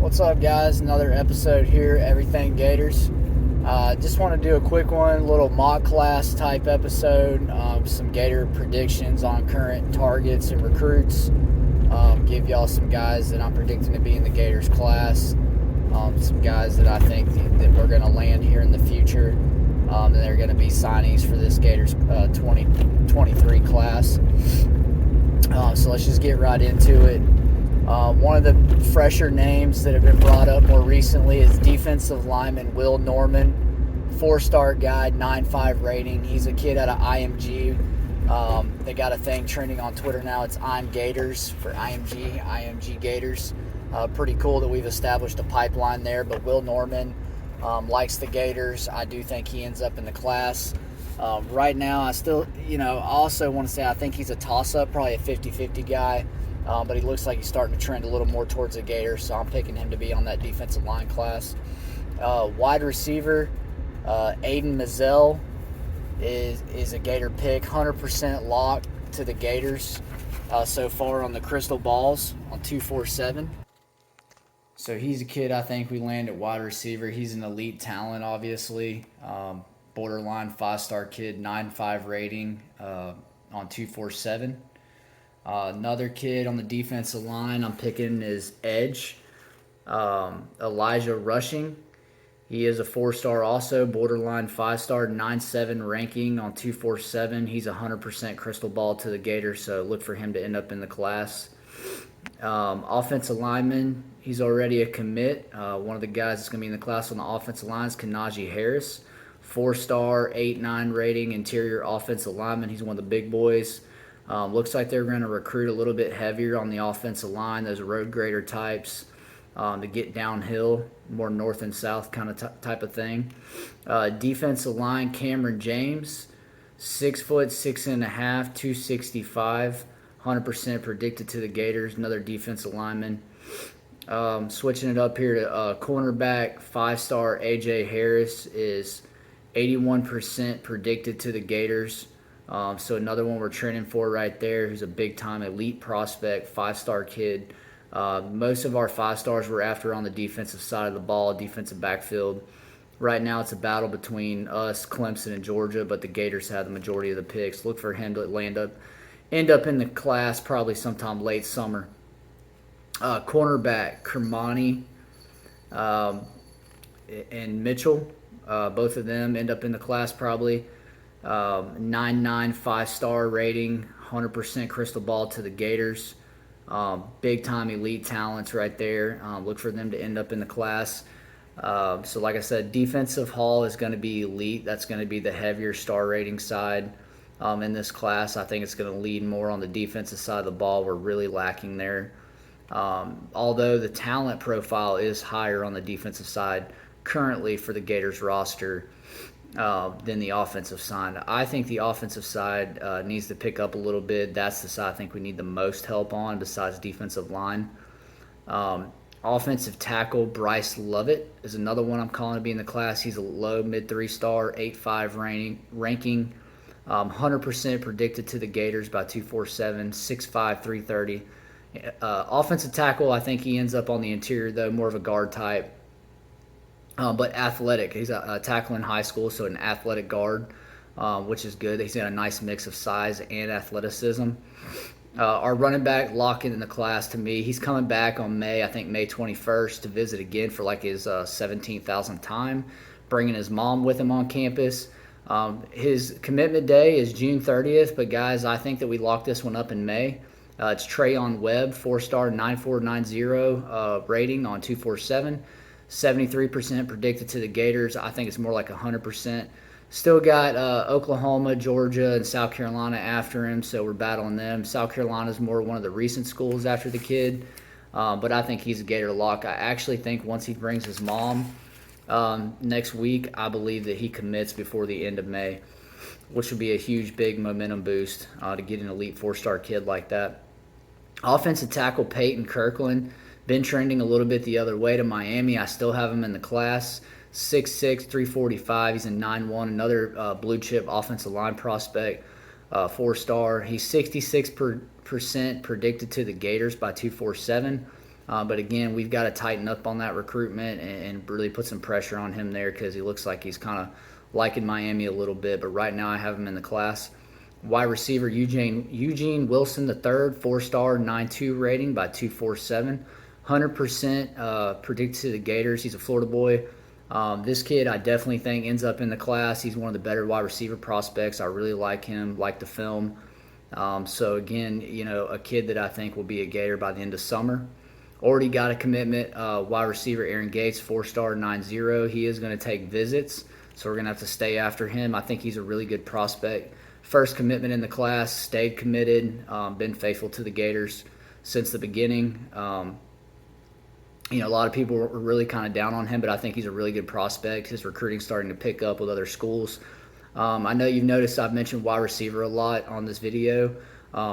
What's up, guys? Another episode here, Everything Gators. Just want to do a quick one, little mock class type episode. Some Gator predictions on current targets and recruits. Give y'all some guys that I'm predicting to be in the Gators class. Some guys that I think that we're going to land here in the future. And they're going to be signees for this Gators 2023 class. So let's just get right into it. One of the fresher names that have been brought up more recently is defensive lineman Will Norman, 4-star guy, 9.5 rating. He's a kid out of IMG. They got a thing trending on Twitter now. It's I'm Gators for IMG Gators. Pretty cool that we've established a pipeline there. But Will Norman likes the Gators. I do think he ends up in the class. Right now, I also want to say I think he's a toss-up, probably a 50-50 guy. But he looks like he's starting to trend a little more towards the Gators, so I'm picking him to be on that defensive line class. Wide receiver, Aiden Mizell is a Gator pick, 100% lock to the Gators so far on the Crystal Balls on 247. So he's a kid I think we land at wide receiver. He's an elite talent, obviously. Borderline 5-star kid, 9.5 rating on 247. Another kid on the defensive line I'm picking is Edge, Elijah Rushing. He is a 4-star also, borderline 5-star, 9.7 ranking on 247. He's 100% crystal ball to the Gators, so look for him to end up in the class. Offensive lineman, he's already a commit. One of the guys that's going to be in the class on the offensive line is Kanaji Harris, 4-star, 8.9 rating, interior offensive lineman. He's one of the big boys. Looks like they're going to recruit a little bit heavier on the offensive line, those road grader types, to get downhill, more north and south kind of type of thing. Defensive line, Cameron James, 6 foot 6.5, 265, 100% predicted to the Gators. Another defensive lineman. Switching it up here to cornerback, 5-star AJ Harris is 81% predicted to the Gators. So another one we're training for right there, who's a big-time elite prospect, 5-star kid. Most of our 5-stars we're after on the defensive side of the ball, defensive backfield. Right now it's a battle between us, Clemson, and Georgia, but the Gators have the majority of the picks. Look for him to end up in the class probably sometime late summer. Cornerback, Kermani and Mitchell, both of them end up in the class probably. 9.9 5-star rating, 100% crystal ball to the Gators. Big time elite talents right there. Look for them to end up in the class. So like I said, defensive haul is going to be elite. That's going to be the heavier star rating side in this class. I think it's going to lead more on the defensive side of the ball. We're really lacking there. Although the talent profile is higher on the defensive side currently for the Gators roster than the offensive side. I think the offensive side needs to pick up a little bit. That's the side I think we need the most help on besides defensive line. Offensive tackle, Bryce Lovett is another one I'm calling to be in the class. He's a low, mid 3-star, 8.5 ranking, 100% predicted to the Gators by 247, 6'5", 330. Offensive tackle, I think he ends up on the interior, though, more of a guard type. But athletic. He's a tackle in high school, so an athletic guard, which is good. He's got a nice mix of size and athleticism. Our running back, locking in the class to me. He's coming back on May 21st to visit again for like his 17,000th time, bringing his mom with him on campus. His commitment day is June 30th, but guys, I think that we lock this one up in May. It's Trayon Webb, 4-star, 9490 rating on 247. 73% predicted to the Gators. I think it's more like 100%. Still got Oklahoma, Georgia, and South Carolina after him, so we're battling them. South Carolina's more one of the recent schools after the kid, but I think he's a Gator lock. I actually think once he brings his mom next week, I believe that he commits before the end of May, which would be a huge, big momentum boost to get an elite 4-star kid like that. Offensive tackle, Peyton Kirkland. Been trending a little bit the other way to Miami. I still have him in the class. 6'6", 345. He's a 9'1", another blue chip offensive line prospect, 4-star. He's 66% predicted to the Gators by 247. But again, we've got to tighten up on that recruitment and really put some pressure on him there because he looks like he's kind of liking Miami a little bit. But right now I have him in the class. Wide receiver Eugene Wilson III, 4-star, 9.2 rating by 247. 100% predicted to the Gators. He's a Florida boy. This kid I definitely think ends up in the class. He's one of the better wide receiver prospects. I really like him, like the film. So again, a kid that I think will be a Gator by the end of summer. Already got a commitment. Wide receiver Aaron Gates, 4-star, 9.0. He is going to take visits, so we're going to have to stay after him. I think he's a really good prospect. First commitment in the class, stayed committed, been faithful to the Gators since the beginning. A lot of people were really kind of down on him, but I think he's a really good prospect. His recruiting's starting to pick up with other schools. I know you've noticed I've mentioned wide receiver a lot on this video.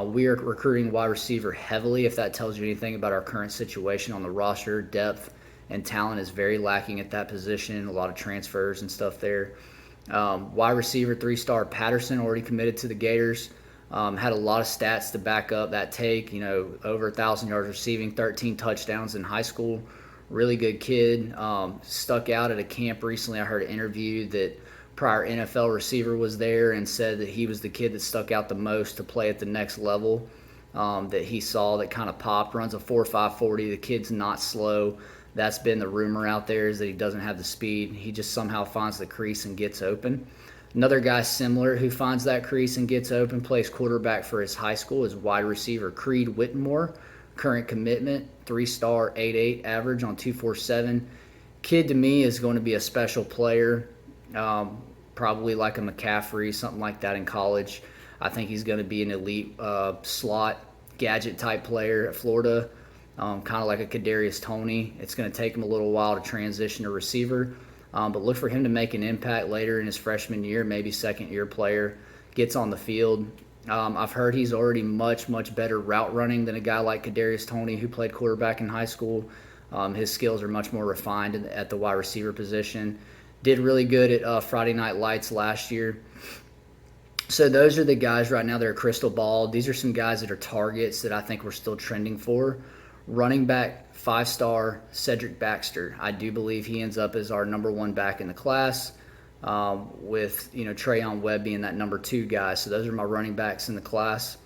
We are recruiting wide receiver heavily. If that tells you anything about our current situation on the roster, depth and talent is very lacking at that position. A lot of transfers and stuff there. Wide receiver 3-star Patterson already committed to the Gators. Had a lot of stats to back up that take. Over 1,000 yards receiving, 13 touchdowns in high school. Really good kid. Stuck out at a camp recently. I heard an interview that prior NFL receiver was there and said that he was the kid that stuck out the most to play at the next level that he saw that kind of popped. Runs a 4.5 40. The kid's not slow. That's been the rumor out there, is that he doesn't have the speed. He just somehow finds the crease and gets open. Another guy similar who finds that crease and gets open, plays quarterback for his high school, is wide receiver Creed Whitmore. Current commitment, 3-star, 8.8 average on 247. Kid to me is going to be a special player, probably like a McCaffrey, something like that in college. I think he's going to be an elite slot gadget type player at Florida, kind of like a Kadarius Toney. It's going to take him a little while to transition to receiver. But look for him to make an impact later in his freshman year, maybe second-year player, gets on the field. I've heard he's already much, much better route running than a guy like Kadarius Toney, who played quarterback in high school. His skills are much more refined at the wide receiver position. Did really good at Friday Night Lights last year. So those are the guys right now that are crystal ball. These are some guys that are targets that I think we're still trending for. Running back, 5-star Cedric Baxter. I do believe he ends up as our number 1 back in the class, with Trayon Webb being that number 2 guy. So those are my running backs in the class.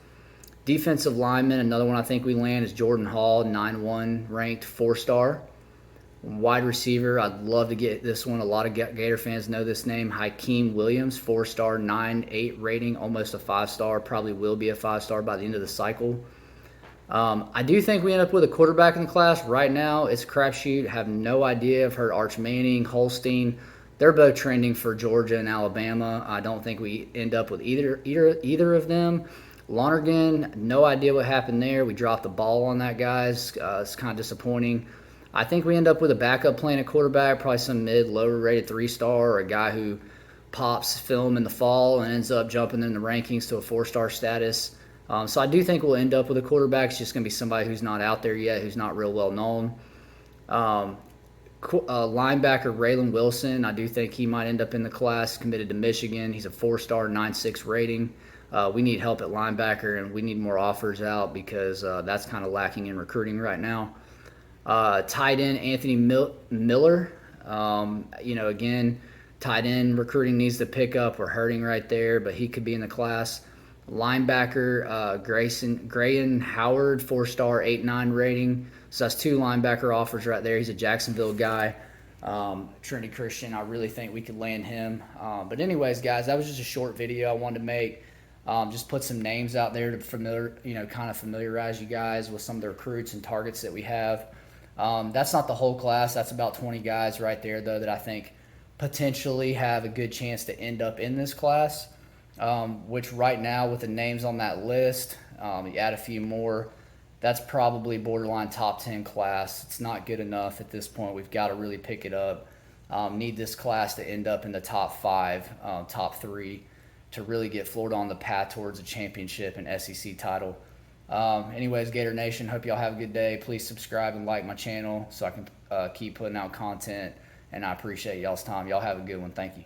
Defensive lineman, another one I think we land is Jordan Hall, 9-1 ranked, 4-star. Wide receiver, I'd love to get this one. A lot of Gator fans know this name. Hakeem Williams, 4-star, 9.8 rating, almost a 5-star. Probably will be a 5-star by the end of the cycle. I do think we end up with a quarterback in the class. Right now, it's a crapshoot. Have no idea. I've heard Arch Manning, Holstein. They're both trending for Georgia and Alabama. I don't think we end up with either of them. Lonergan, no idea what happened there. We dropped the ball on that, guys. It's kind of disappointing. I think we end up with a backup playing at quarterback, probably some lower rated 3-star, or a guy who pops film in the fall and ends up jumping in the rankings to a 4-star status. So I do think we'll end up with a quarterback. It's just going to be somebody who's not out there yet, who's not real well known. Linebacker Raylan Wilson, I do think he might end up in the class, committed to Michigan. He's a 4-star, 9.6 rating. We need help at linebacker, and we need more offers out because that's kind of lacking in recruiting right now. Tight end Anthony Miller. Again, tight end recruiting needs to pick up. We're hurting right there, but he could be in the class. Linebacker Grayan Howard, 4-star, 8.9 rating. So that's 2 linebacker offers right there. He's a Jacksonville guy. Trinity Christian, I really think we could land him. But anyways, guys, that was just a short video I wanted to make. Just put some names out there to familiarize you guys with some of the recruits and targets that we have. That's not the whole class. That's about 20 guys right there, though, that I think potentially have a good chance to end up in this class. Which right now, with the names on that list, you add a few more, that's probably borderline top 10 class. It's not good enough at this point. We've got to really pick it up. Need this class to end up in the top 5, top 3 to really get Florida on the path towards a championship and SEC title. Anyways, Gator Nation, hope y'all have a good day. Please subscribe and like my channel so I can keep putting out content, and I appreciate y'all's time. Y'all have a good one. Thank you.